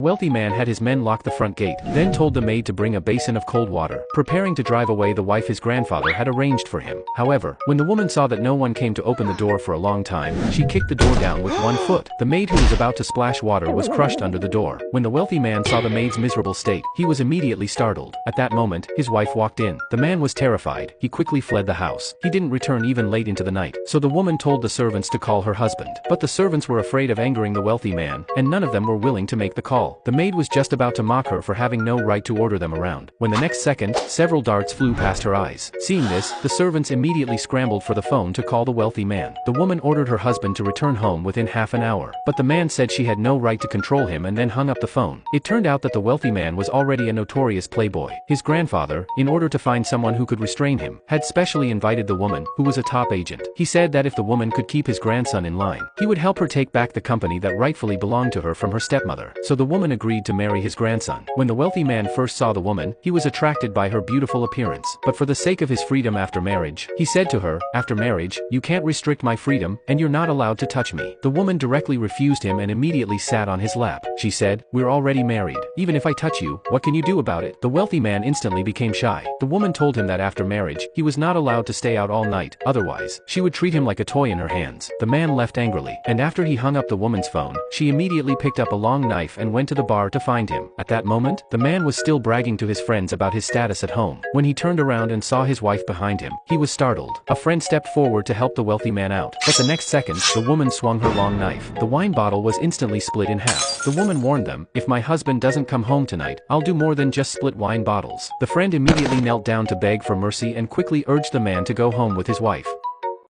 Wealthy man had his men lock the front gate, then told the maid to bring a basin of cold water, preparing to drive away the wife his grandfather had arranged for him. However, when the woman saw that no one came to open the door for a long time, she kicked the door down with one foot. The maid who was about to splash water was crushed under the door. When the wealthy man saw the maid's miserable state, he was immediately startled. At that moment, his wife walked in. The man was terrified. He quickly fled the house. He didn't return even late into the night, so the woman told the servants to call her husband. But the servants were afraid of angering the wealthy man, and none of them were willing to make the call. The maid was just about to mock her for having no right to order them around, when the next second, several darts flew past her eyes. Seeing this, the servants immediately scrambled for the phone to call the wealthy man. The woman ordered her husband to return home within half an hour, but the man said she had no right to control him and then hung up the phone. It turned out that the wealthy man was already a notorious playboy. His grandfather, in order to find someone who could restrain him, had specially invited the woman, who was a top agent. He said that if the woman could keep his grandson in line, he would help her take back the company that rightfully belonged to her from her stepmother. So the woman agreed to marry his grandson. When the wealthy man first saw the woman, he was attracted by her beautiful appearance. But for the sake of his freedom after marriage, he said to her, "After marriage, you can't restrict my freedom, and you're not allowed to touch me." The woman directly refused him and immediately sat on his lap. She said, "We're already married. Even if I touch you, what can you do about it?" The wealthy man instantly became shy. The woman told him that after marriage, he was not allowed to stay out all night, otherwise, she would treat him like a toy in her hands. The man left angrily, and after he hung up the woman's phone, she immediately picked up a long knife and went to the bar to find him. At that moment, the man was still bragging to his friends about his status at home. When he turned around and saw his wife behind him, he was startled. A friend stepped forward to help the wealthy man out, but the next second, the woman swung her long knife. The wine bottle was instantly split in half. The woman warned them, "If my husband doesn't come home tonight, I'll do more than just split wine bottles." The friend immediately knelt down to beg for mercy and quickly urged the man to go home with his wife.